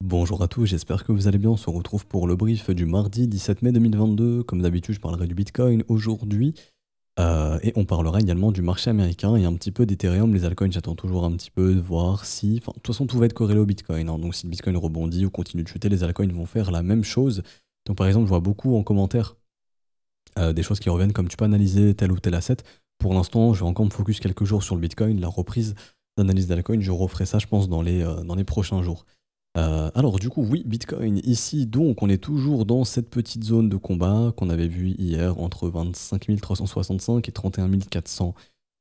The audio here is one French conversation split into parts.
Bonjour à tous, j'espère que vous allez bien. On se retrouve pour le brief du mardi 17 mai 2022. Comme d'habitude, je parlerai du Bitcoin aujourd'hui et on parlera également du marché américain et un petit peu d'Ethereum. Les altcoins, j'attends toujours un petit peu de voir si. Enfin, de toute façon, tout va être corrélé au Bitcoin, hein. Donc, si le Bitcoin rebondit ou continue de chuter, les altcoins vont faire la même chose. Donc, par exemple, je vois beaucoup en commentaire des choses qui reviennent comme tu peux analyser tel ou tel asset. Pour l'instant, je vais encore me focus quelques jours sur le Bitcoin. La reprise d'analyse d'altcoin, je referai ça, je pense, dans les prochains jours. Alors du coup, oui, Bitcoin ici, donc on est toujours dans cette petite zone de combat qu'on avait vu hier entre 25 365 et 31 400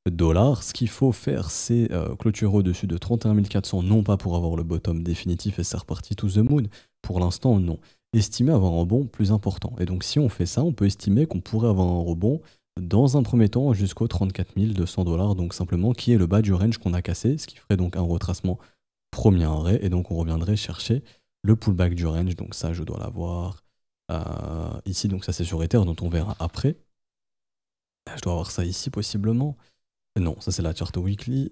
$. Ce qu'il faut faire, c'est clôturer au-dessus de 31 400, non pas pour avoir le bottom définitif et c'est reparti to the moon. Pour l'instant, non. Estimer avoir un rebond plus important. Et donc si on fait ça, on peut estimer qu'on pourrait avoir un rebond dans un premier temps jusqu'aux 34 200 $, donc simplement qui est le bas du range qu'on a cassé, ce qui ferait donc un retracement premier arrêt, et donc on reviendrait chercher le pullback du range, donc ça je dois l'avoir ici, donc ça c'est sur Ether dont on verra après. Je dois avoir ça ici possiblement. Non, ça c'est la chart weekly.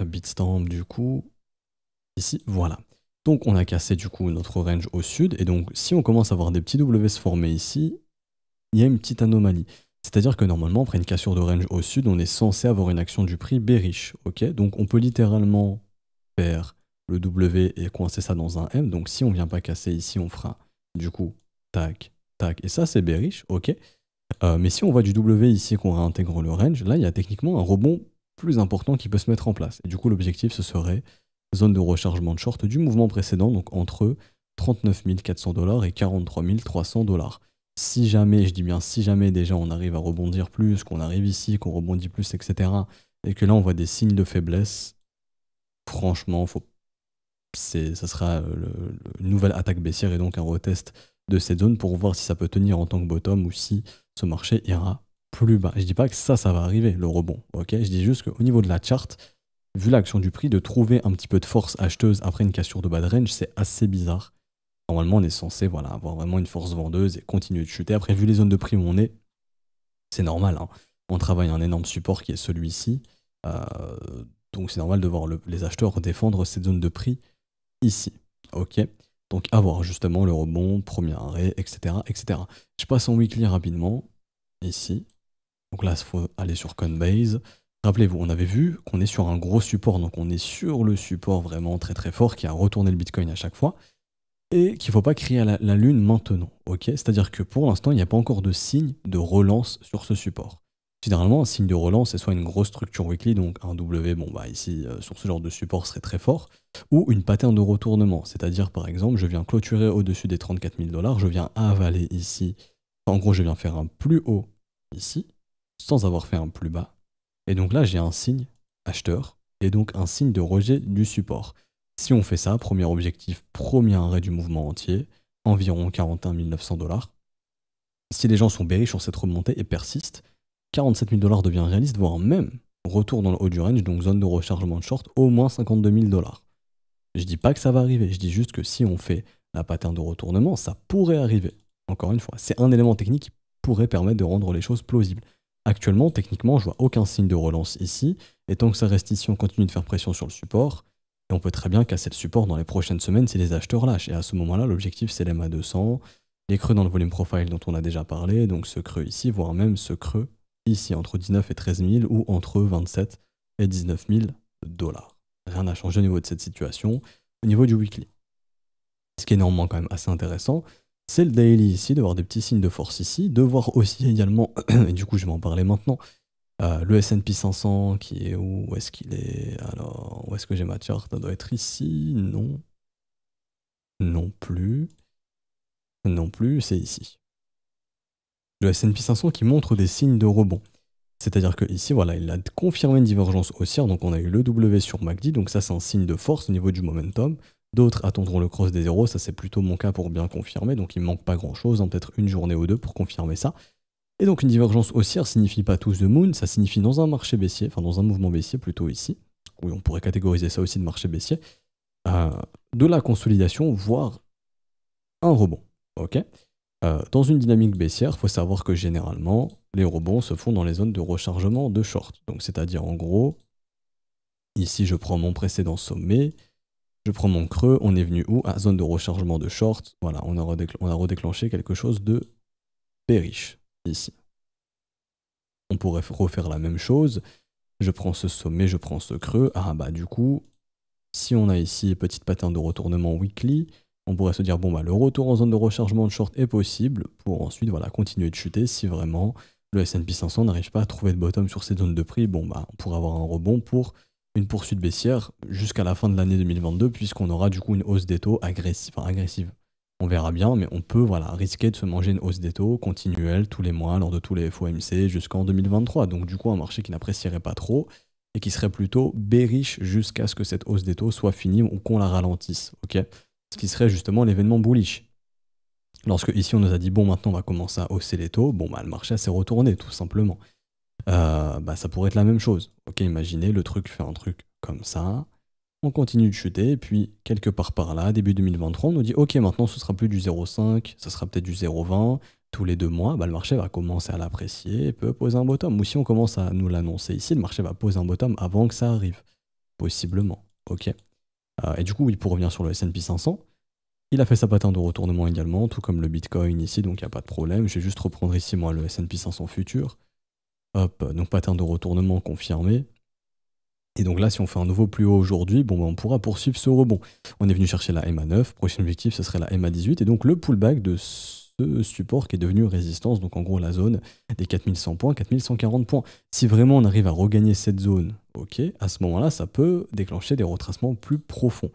Bitstamp du coup, ici, voilà. Donc on a cassé du coup notre range au sud, et donc si on commence à avoir des petits W se former ici, il y a une petite anomalie. C'est-à-dire que normalement, après une cassure de range au sud, on est censé avoir une action du prix bearish, ok? Donc on peut littéralement faire le W et coincer ça dans un M. Donc si on vient pas casser ici, on fera du coup tac, tac. Et ça, c'est bearish, ok. Mais si on voit du W ici qu'on réintègre le range, là, il y a techniquement un rebond plus important qui peut se mettre en place. Et du coup, l'objectif, ce serait zone de rechargement de short du mouvement précédent, donc entre 39 400 $ et 43 300 $. Si jamais, je dis bien si jamais déjà on arrive à rebondir plus, qu'on arrive ici, qu'on rebondit plus, etc., et que là on voit des signes de faiblesse, franchement, ça sera une nouvelle attaque baissière et donc un retest de cette zone pour voir si ça peut tenir en tant que bottom ou si ce marché ira plus bas. Je dis pas que ça va arriver, le rebond, ok? Je dis juste qu'au niveau de la charte, vu l'action du prix, de trouver un petit peu de force acheteuse après une cassure de bas de range, c'est assez bizarre. Normalement, on est censé avoir vraiment une force vendeuse et continuer de chuter. Après, vu les zones de prix où on est, c'est normal, hein. On travaille un énorme support qui est celui-ci. Donc c'est normal de voir les acheteurs défendre cette zone de prix ici. Ok. Donc avoir justement le rebond, premier arrêt, etc., etc. Je passe en weekly rapidement. Ici. Donc là, il faut aller sur Coinbase. Rappelez-vous, on avait vu qu'on est sur un gros support. Donc on est sur le support vraiment très très fort qui a retourné le Bitcoin à chaque fois. Et qu'il ne faut pas crier à la lune maintenant, ok? C'est-à-dire que pour l'instant, il n'y a pas encore de signe de relance sur ce support. Généralement, un signe de relance, c'est soit une grosse structure weekly, donc un W, bon bah ici, sur ce genre de support, serait très fort, ou une pattern de retournement, c'est-à-dire par exemple, je viens clôturer au-dessus des 34 000 $, je viens avaler ici, en gros, je viens faire un plus haut ici, sans avoir fait un plus bas, et donc là, j'ai un signe acheteur, et donc un signe de rejet du support. Si on fait ça, premier objectif, premier arrêt du mouvement entier, environ 41 900 $. Si les gens sont bearish sur cette remontée et persistent, 47 000 $ devient réaliste, voire même retour dans le haut du range, donc zone de rechargement de short, au moins 52 000 $. Je dis pas que ça va arriver, je dis juste que si on fait la pattern de retournement, ça pourrait arriver. Encore une fois, c'est un élément technique qui pourrait permettre de rendre les choses plausibles. Actuellement, techniquement, je vois aucun signe de relance ici, et tant que ça reste ici, on continue de faire pression sur le support, et on peut très bien casser le support dans les prochaines semaines si les acheteurs lâchent. Et à ce moment-là, l'objectif, c'est l'MA200, les creux dans le volume profile dont on a déjà parlé, donc ce creux ici, voire même ce creux ici, entre 19 et 13 000 ou entre 27 et 19 000 $. Rien n'a changé au niveau de cette situation, au niveau du weekly. Ce qui est néanmoins quand même assez intéressant, c'est le daily ici, de voir des petits signes de force ici, de voir aussi également, et du coup je vais en parler maintenant, le S&P 500 qui est où est-ce qu'il est? Alors, où est-ce que j'ai ma chart? Ça doit être ici, non. Non plus. Non plus, c'est ici. Le S&P 500 qui montre des signes de rebond. C'est-à-dire que ici, voilà, il a confirmé une divergence haussière, donc on a eu le W sur MACD, donc ça c'est un signe de force au niveau du momentum. D'autres attendront le cross des zéros, ça c'est plutôt mon cas pour bien confirmer, donc il ne manque pas grand-chose, hein, peut-être une journée ou deux pour confirmer ça. Et donc une divergence haussière signifie pas tous the moon, ça signifie dans un marché baissier, enfin dans un mouvement baissier plutôt ici, oui on pourrait catégoriser ça aussi de marché baissier, de la consolidation, voire un rebond, ok? Dans une dynamique baissière, il faut savoir que généralement, les rebonds se font dans les zones de rechargement de short. Donc, c'est-à-dire en gros, ici je prends mon précédent sommet, Je prends mon creux, on est venu où? À zone de rechargement de short. Voilà, on a redéclenché quelque chose de bearish ici. On pourrait refaire la même chose. Je prends ce sommet, je prends ce creux. Ah bah du coup, si on a ici petite pattern de retournement weekly, on pourrait se dire bon bah le retour en zone de rechargement de short est possible pour ensuite voilà continuer de chuter si vraiment le S&P 500 n'arrive pas à trouver de bottom sur ces zones de prix. Bon bah on pourrait avoir un rebond pour une poursuite baissière jusqu'à la fin de l'année 2022 puisqu'on aura du coup une hausse des taux agressive. On verra bien, mais on peut voilà, risquer de se manger une hausse des taux continuelle tous les mois lors de tous les FOMC jusqu'en 2023. Donc du coup un marché qui n'apprécierait pas trop et qui serait plutôt bearish jusqu'à ce que cette hausse des taux soit finie ou qu'on la ralentisse. Ok, ce qui serait justement l'événement bullish. Lorsque ici on nous a dit bon maintenant on va commencer à hausser les taux, bon bah le marché s'est retourné tout simplement. Bah ça pourrait être la même chose. Ok, imaginez le truc fait un truc comme ça, on continue de chuter, et puis quelque part par là, début 2023, on nous dit ok maintenant ce sera plus du 0,5, ce sera peut-être du 0,20, tous les 2 mois, bah, le marché va commencer à l'apprécier et peut poser un bottom. Ou si on commence à nous l'annoncer ici, le marché va poser un bottom avant que ça arrive, possiblement. Ok. Et du coup, oui, pour revenir sur le S&P 500, il a fait sa pattern de retournement également, tout comme le Bitcoin ici, donc il n'y a pas de problème. Je vais juste reprendre ici, moi, le S&P 500 futur. Hop, donc pattern de retournement confirmé. Et donc là, si on fait un nouveau plus haut aujourd'hui, bon, bah, on pourra poursuivre ce rebond. On est venu chercher la MA9, prochain objectif, ce serait la MA18, et donc le pullback de ce support qui est devenu résistance, donc en gros la zone des 4100 points, 4140 points. Si vraiment on arrive à regagner cette zone, ok, à ce moment-là, ça peut déclencher des retracements plus profonds.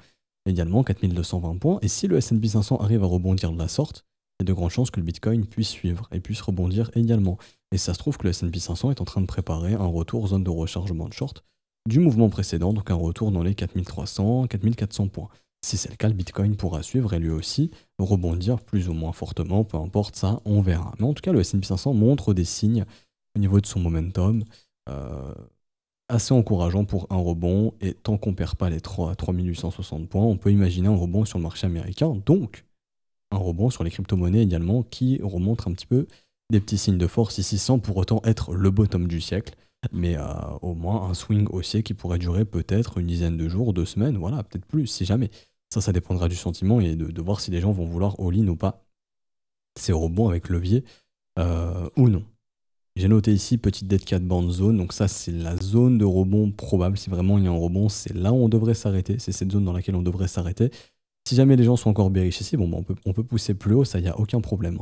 Également 4220 points, et si le S&P 500 arrive à rebondir de la sorte, il y a de grandes chances que le Bitcoin puisse suivre et puisse rebondir également. Et ça se trouve que le S&P 500 est en train de préparer un retour zone de rechargement de short du mouvement précédent, donc un retour dans les 4300, 4400 points. Si c'est le cas, le Bitcoin pourra suivre et lui aussi rebondir plus ou moins fortement, peu importe ça, on verra. Mais en tout cas, le S&P 500 montre des signes au niveau de son momentum assez encourageant pour un rebond, et tant qu'on ne perd pas les 3860 points, on peut imaginer un rebond sur le marché américain, donc un rebond sur les crypto-monnaies également qui remontre un petit peu des petits signes de force ici sans pour autant être le bottom du siècle, mais au moins un swing haussier qui pourrait durer peut-être une dizaine de jours, 2 semaines, voilà, peut-être plus si jamais. Ça dépendra du sentiment et de voir si les gens vont vouloir all-in ou pas ces rebonds avec levier ou non. J'ai noté ici petite dead cat band zone, donc ça c'est la zone de rebond probable. Si vraiment il y a un rebond, c'est là où on devrait s'arrêter, c'est cette zone dans laquelle on devrait s'arrêter. Si jamais les gens sont encore bearish ici, bon, bah, on peut pousser plus haut, ça y a aucun problème.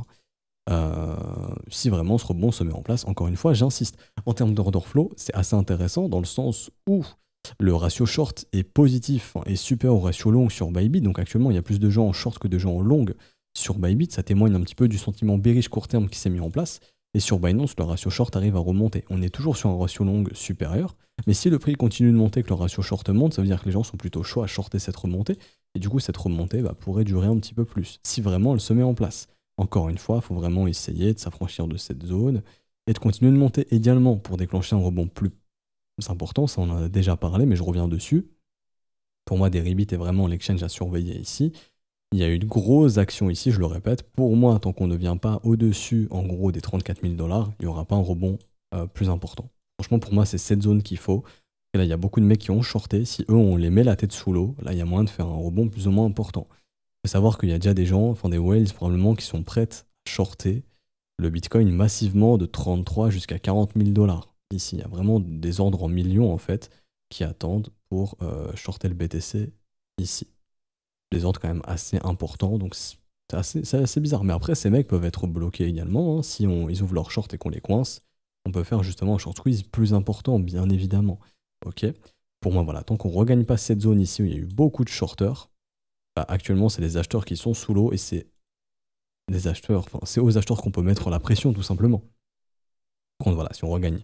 Si vraiment ce rebond se met en place, encore une fois, j'insiste. En termes d'order flow, c'est assez intéressant dans le sens où le ratio short est positif, est supérieur au ratio long sur Bybit. Donc actuellement, il y a plus de gens en short que de gens en long sur Bybit. Ça témoigne un petit peu du sentiment bearish court terme qui s'est mis en place. Et sur Binance, le ratio short arrive à remonter. On est toujours sur un ratio long supérieur. Mais si le prix continue de monter, que le ratio short monte, ça veut dire que les gens sont plutôt chauds à shorter cette remontée. Et du coup, cette remontée pourrait durer un petit peu plus, si vraiment elle se met en place. Encore une fois, il faut vraiment essayer de s'affranchir de cette zone et de continuer de monter également pour déclencher un rebond plus important. Ça, on en a déjà parlé, mais je reviens dessus. Pour moi, Deribit est vraiment l'exchange à surveiller ici. Il y a eu une grosse action ici, je le répète. Pour moi, tant qu'on ne vient pas au-dessus, en gros, des 34 000 $, il n'y aura pas un rebond plus important. Franchement, pour moi, c'est cette zone qu'il faut. Et là, il y a beaucoup de mecs qui ont shorté. Si eux, on les met la tête sous l'eau, là, il y a moyen de faire un rebond plus ou moins important. Il faut savoir qu'il y a déjà des gens, enfin des whales probablement, qui sont prêts à shorter le Bitcoin massivement de 33 jusqu'à 40 000 $. Ici, il y a vraiment des ordres en millions, en fait, qui attendent pour shorter le BTC ici. Des ordres quand même assez importants, donc c'est assez bizarre. Mais après, ces mecs peuvent être bloqués également. Hein. Si ils ouvrent leur short et qu'on les coince, on peut faire justement un short squeeze plus important, bien évidemment. Ok. Pour moi, voilà, tant qu'on ne regagne pas cette zone ici où il y a eu beaucoup de shorters, actuellement, c'est les acheteurs qui sont sous l'eau et c'est des acheteurs, enfin, c'est aux acheteurs qu'on peut mettre la pression, tout simplement. Par contre, voilà, si on regagne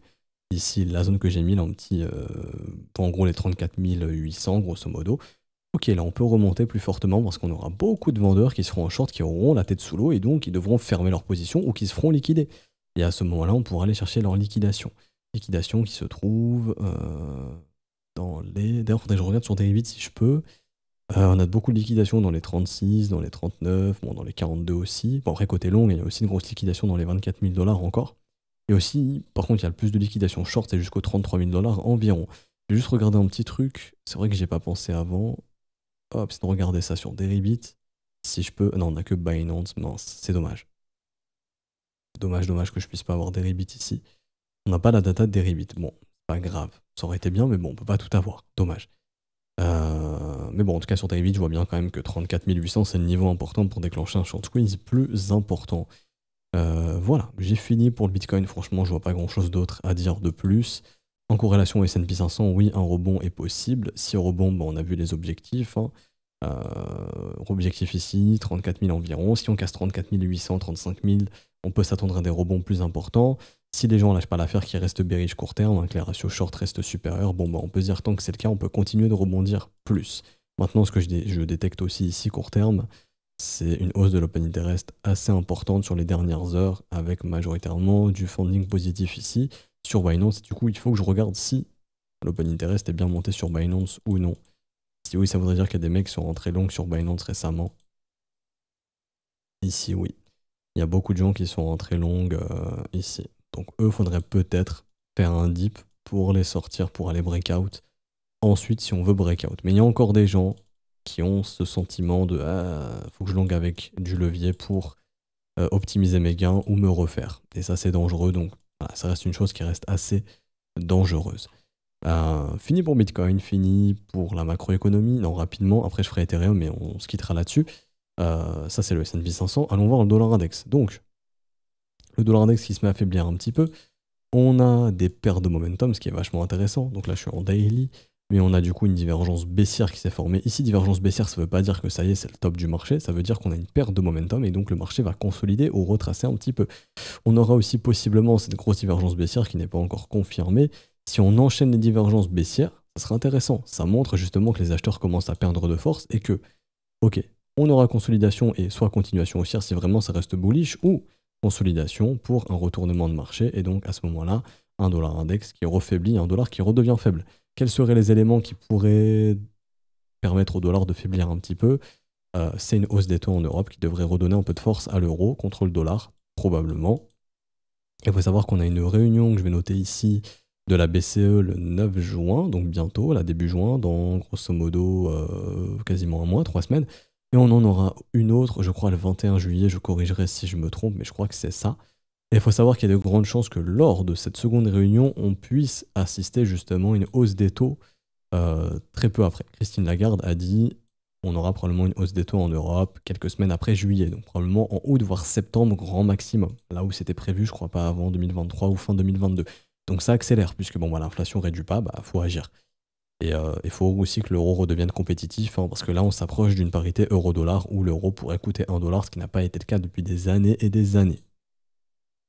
ici la zone que j'ai mis là en petit, en gros les 34 800, grosso modo, ok, là on peut remonter plus fortement parce qu'on aura beaucoup de vendeurs qui seront en short, qui auront la tête sous l'eau et donc ils devront fermer leur position ou qui se feront liquider. Et à ce moment-là, on pourra aller chercher leur liquidation. Liquidation qui se trouve dans les... D'ailleurs, faudrait que je regarde sur Deribit si je peux. On a beaucoup de liquidations dans les 36, dans les 39, bon, dans les 42 aussi. Bon, après, côté long, il y a aussi une grosse liquidation dans les 24 000 $ encore. Et aussi, par contre, il y a le plus de liquidation short, c'est jusqu'aux 33 000 $ environ. Je vais juste regarder un petit truc. C'est vrai que j'ai pas pensé avant. hop, c'est de regarder ça sur Deribit. Si je peux... Non, on n'a que Binance, mince, c'est dommage. Dommage que je puisse pas avoir Deribit ici. On n'a pas la data de Deribit. Bon, pas grave. Ça aurait été bien, mais bon, on peut pas tout avoir. Dommage. Mais bon, en tout cas, sur Deribit, je vois bien quand même que 34 800, c'est le niveau important pour déclencher un short squeeze plus important. Voilà, j'ai fini pour le Bitcoin. Franchement, je vois pas grand-chose d'autre à dire de plus. En corrélation au S&P 500, oui, un rebond est possible. Si rebond, bon, on a vu les objectifs. Hein. Objectif ici, 34 000 environ. Si on casse 34 800, 35 000, on peut s'attendre à des rebonds plus importants. Si les gens lâchent pas l'affaire, qui reste bearish court terme, hein, que les ratios short restent supérieurs, bon, bah, on peut se dire tant que c'est le cas, on peut continuer de rebondir plus. Maintenant, ce que je détecte aussi ici court terme, c'est une hausse de l'open interest assez importante sur les dernières heures, avec majoritairement du funding positif ici sur Binance. Du coup, il faut que je regarde si l'open interest est bien monté sur Binance ou non. Si oui, ça voudrait dire qu'il y a des mecs qui sont rentrés longs sur Binance récemment. Ici, oui. Il y a beaucoup de gens qui sont rentrés longs ici. Donc eux, faudrait peut-être faire un dip pour les sortir, pour aller breakout. Ensuite, si on veut breakout. Mais il y a encore des gens qui ont ce sentiment de faut que je longue avec du levier pour optimiser mes gains ou me refaire. Et ça, c'est dangereux. Donc voilà, ça reste une chose qui reste assez dangereuse. Fini pour Bitcoin, fini pour la macroéconomie. Non, rapidement, après je ferai Ethereum, mais on se quittera là-dessus. Ça, c'est le S&P 500. Allons voir le dollar index. Donc, le dollar index qui se met à faiblir un petit peu. On a des pertes de momentum, ce qui est vachement intéressant. Donc là, je suis en daily. Mais on a du coup une divergence baissière qui s'est formée. Ici, divergence baissière, ça ne veut pas dire que ça y est, c'est le top du marché. Ça veut dire qu'on a une perte de momentum et donc le marché va consolider ou retracer un petit peu. On aura aussi possiblement cette grosse divergence baissière qui n'est pas encore confirmée. Si on enchaîne les divergences baissières, ça sera intéressant. Ça montre justement que les acheteurs commencent à perdre de force et que, ok, on aura consolidation et soit continuation haussière si vraiment ça reste bullish, ou consolidation pour un retournement de marché. Et donc à ce moment-là, un dollar index qui refaiblit, un dollar qui redevient faible. Quels seraient les éléments qui pourraient permettre au dollar de faiblir un petit peu? C'est une hausse des taux en Europe qui devrait redonner un peu de force à l'euro contre le dollar, probablement. Il faut savoir qu'on a une réunion que je vais noter ici de la BCE le 9 juin, donc bientôt, là début juin, dans grosso modo quasiment un mois, 3 semaines. Et on en aura une autre, je crois le 21 juillet, je corrigerai si je me trompe, mais je crois que c'est ça. Et il faut savoir qu'il y a de grandes chances que lors de cette seconde réunion, on puisse assister justement à une hausse des taux très peu après. Christine Lagarde a dit on aura probablement une hausse des taux en Europe quelques semaines après juillet, donc probablement en août, voire septembre, grand maximum. Là où c'était prévu, je crois pas avant 2023 ou fin 2022. Donc ça accélère, puisque bon, bah, l'inflation réduit pas, bah faut agir. Et il faut aussi que l'euro redevienne compétitif, hein, parce que là on s'approche d'une parité euro-dollar où l'euro pourrait coûter 1 dollar, ce qui n'a pas été le cas depuis des années et des années.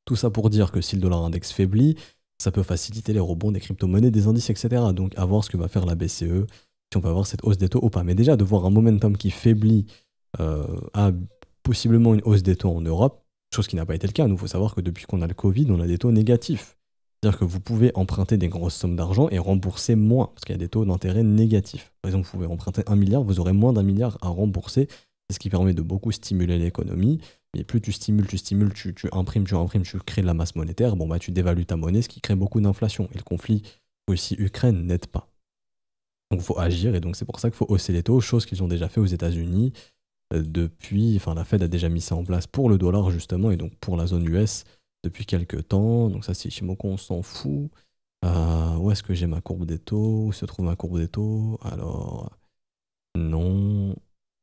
Tout ça pour dire que si le dollar index faiblit, ça peut faciliter les rebonds des crypto-monnaies, des indices, etc. Donc à voir ce que va faire la BCE, si on peut avoir cette hausse des taux ou pas. Mais déjà, de voir un momentum qui faiblit à possiblement une hausse des taux en Europe, chose qui n'a pas été le cas. Nous, il faut savoir que depuis qu'on a le Covid, on a des taux négatifs. C'est-à-dire que vous pouvez emprunter des grosses sommes d'argent et rembourser moins, parce qu'il y a des taux d'intérêt négatifs. Par exemple, vous pouvez emprunter 1 milliard, vous aurez moins d'1 milliard à rembourser. C'est ce qui permet de beaucoup stimuler l'économie. Mais plus tu stimules, tu imprimes, tu crées de la masse monétaire, bon bah tu dévalues ta monnaie, ce qui crée beaucoup d'inflation. Et le conflit Russie-Ukraine n'aide pas. Donc il faut agir, et donc c'est pour ça qu'il faut hausser les taux, chose qu'ils ont déjà fait aux États-Unis depuis, enfin la Fed a déjà mis ça en place pour le dollar justement, et donc pour la zone US depuis quelques temps. Donc ça c'est Ichimoku, on s'en fout. Où est-ce que j'ai ma courbe des taux? Où se trouve ma courbe des taux? Alors, non,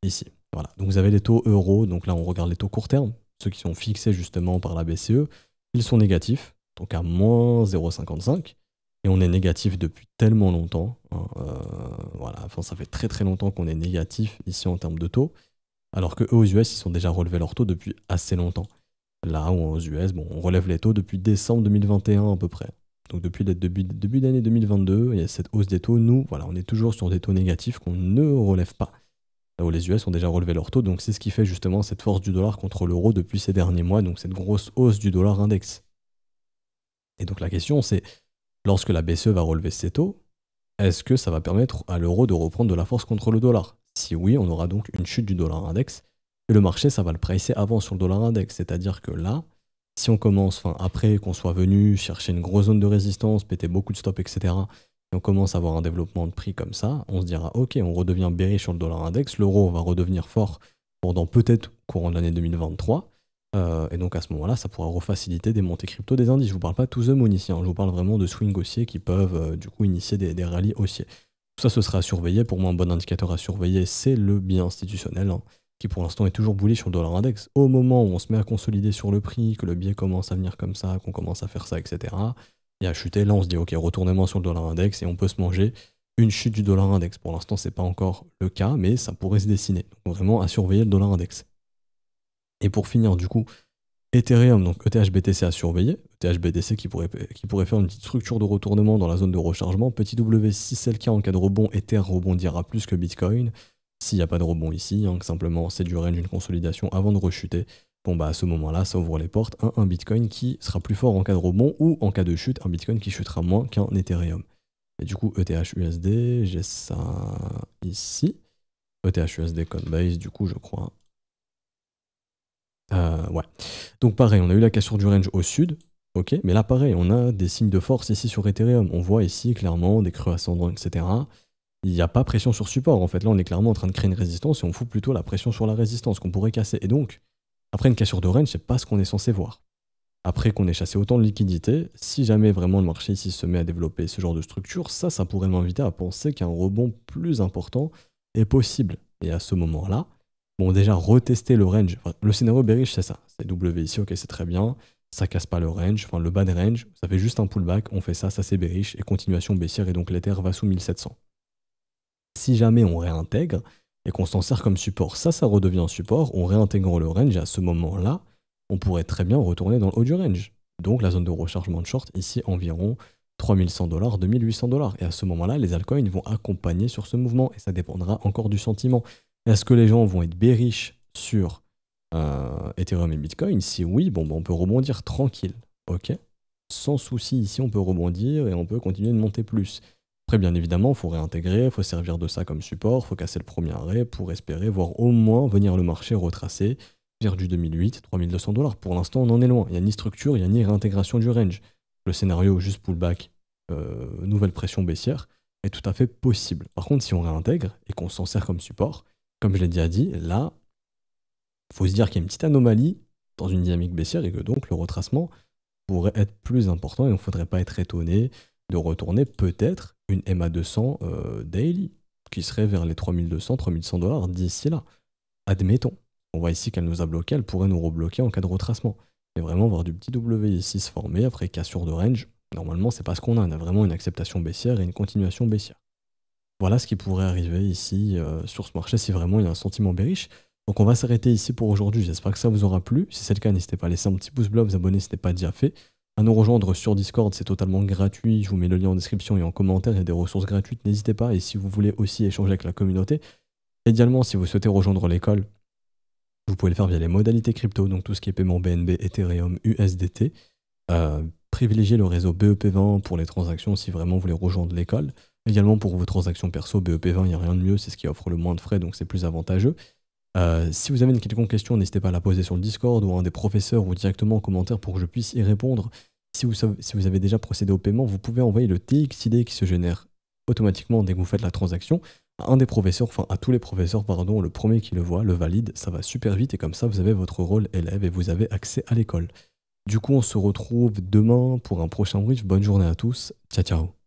ici. Voilà. Donc vous avez les taux euros, donc là on regarde les taux court terme, ceux qui sont fixés justement par la BCE, ils sont négatifs, donc à moins 0,55, et on est négatif depuis tellement longtemps, hein, voilà, enfin ça fait très très longtemps qu'on est négatif ici en termes de taux, alors que eux aux US ils sont déjà relevés leurs taux depuis assez longtemps. Là où aux US, bon, on relève les taux depuis décembre 2021 à peu près. Donc depuis le début d'année 2022, il y a cette hausse des taux, nous, voilà, on est toujours sur des taux négatifs qu'on ne relève pas. Là où les US ont déjà relevé leurs taux, donc c'est ce qui fait justement cette force du dollar contre l'euro depuis ces derniers mois, donc cette grosse hausse du dollar index. Et donc la question c'est, lorsque la BCE va relever ses taux, est-ce que ça va permettre à l'euro de reprendre de la force contre le dollar? Si oui, on aura donc une chute du dollar index, et le marché ça va le pricer avant sur le dollar index, c'est-à-dire que là, si on commence, enfin après qu'on soit venu chercher une grosse zone de résistance, péter beaucoup de stops, etc., et on commence à avoir un développement de prix comme ça, on se dira ok, on redevient bearish sur le dollar index, l'euro va redevenir fort pendant peut-être courant de l'année 2023. Et donc à ce moment-là, ça pourra refaciliter des montées crypto des indices. Je vous parle pas to the moon ici, hein, je vous parle vraiment de swings haussiers qui peuvent du coup initier des rallyes haussiers. Tout ça, ce sera à surveiller. Pour moi, un bon indicateur à surveiller, c'est le biais institutionnel, hein, qui pour l'instant est toujours bullish sur le dollar index. Au moment où on se met à consolider sur le prix, que le biais commence à venir comme ça, qu'on commence à faire ça, etc., et à chuter, là on se dit ok, retournement sur le dollar index et on peut se manger une chute du dollar index. Pour l'instant, c'est pas encore le cas, mais ça pourrait se dessiner. Donc vraiment à surveiller le dollar index. Et pour finir, du coup, Ethereum, donc ETH-BTC à surveiller. ETH-BTC qui pourrait faire une petite structure de retournement dans la zone de rechargement. Petit W, si c'est le cas en cas de rebond, Ether rebondira plus que Bitcoin. S'il n'y a pas de rebond ici, hein, que simplement c'est du range, une consolidation avant de rechuter, bon bah à ce moment-là, ça ouvre les portes à un Bitcoin qui sera plus fort en cas de rebond ou en cas de chute, un Bitcoin qui chutera moins qu'un Ethereum. Et du coup, ETH-USD, j'ai ça ici. ETH-USD Coinbase, du coup, je crois. Ouais. Donc pareil, on a eu la cassure du range au sud, ok, mais là pareil, on a des signes de force ici sur Ethereum. On voit ici clairement des creux ascendants, etc. Il n'y a pas pression sur support, en fait. Là, on est clairement en train de créer une résistance et on fout plutôt la pression sur la résistance qu'on pourrait casser. Et donc, après une cassure de range, c'est pas ce qu'on est censé voir. Après qu'on ait chassé autant de liquidités, si jamais vraiment le marché ici se met à développer ce genre de structure, ça pourrait m'inviter à penser qu'un rebond plus important est possible. Et à ce moment-là, bon, déjà, retester le range. Enfin, le scénario bearish, c'est ça. C'est W ici, ok, c'est très bien. Ça casse pas le range, enfin le bas de range. Ça fait juste un pullback. On fait ça, ça c'est bearish. Et continuation baissière. Et donc l'Ether va sous 1700. Si jamais on réintègre et qu'on s'en sert comme support, ça redevient un support. On réintègre le range. Et à ce moment-là, on pourrait très bien retourner dans le haut du range. Donc la zone de rechargement de short, ici environ 3100 $, 2800 $. Et à ce moment-là, les altcoins vont accompagner sur ce mouvement. Et ça dépendra encore du sentiment. Est-ce que les gens vont être bearish sur Ethereum et Bitcoin? Si oui, bon, on peut rebondir tranquille, ok? Sans souci, ici on peut rebondir et on peut continuer de monter plus. Après, bien évidemment, il faut réintégrer, il faut servir de ça comme support, il faut casser le premier arrêt pour espérer voir au moins venir le marché retracer vers du 2008, 3200 $. Pour l'instant, on en est loin. Il n'y a ni structure, il n'y a ni réintégration du range. Le scénario juste pullback, nouvelle pression baissière, est tout à fait possible. Par contre, si on réintègre et qu'on s'en sert comme support, comme je l'ai déjà dit, là, il faut se dire qu'il y a une petite anomalie dans une dynamique baissière et que donc le retracement pourrait être plus important et il ne faudrait pas être étonné de retourner peut-être une MA200 daily qui serait vers les 3200, 3100 $ d'ici là. Admettons. On voit ici qu'elle nous a bloqué, elle pourrait nous rebloquer en cas de retracement. Mais vraiment voir du petit W ici se former après cassure de range, normalement c'est pas ce qu'on a. On a vraiment une acceptation baissière et une continuation baissière. Voilà ce qui pourrait arriver ici sur ce marché si vraiment il y a un sentiment bearish. Donc on va s'arrêter ici pour aujourd'hui. J'espère que ça vous aura plu. Si c'est le cas, n'hésitez pas à laisser un petit pouce bleu, vous abonner si ce n'est pas déjà fait. À nous rejoindre sur Discord, c'est totalement gratuit. Je vous mets le lien en description et en commentaire. Il y a des ressources gratuites, n'hésitez pas. Et si vous voulez aussi échanger avec la communauté, également si vous souhaitez rejoindre l'école, vous pouvez le faire via les modalités crypto, donc tout ce qui est paiement BNB, Ethereum, USDT. Privilégiez le réseau BEP20 pour les transactions si vraiment vous voulez rejoindre l'école. Également pour vos transactions perso, BEP20, il n'y a rien de mieux, c'est ce qui offre le moins de frais, donc c'est plus avantageux. Si vous avez une quelconque question, n'hésitez pas à la poser sur le Discord ou à un des professeurs ou directement en commentaire pour que je puisse y répondre. Si vous avez déjà procédé au paiement, vous pouvez envoyer le TXID qui se génère automatiquement dès que vous faites la transaction à un des professeurs, enfin à tous les professeurs, pardon, le premier qui le voit, le valide, ça va super vite et comme ça vous avez votre rôle élève et vous avez accès à l'école. Du coup, on se retrouve demain pour un prochain brief. Bonne journée à tous. Ciao, ciao.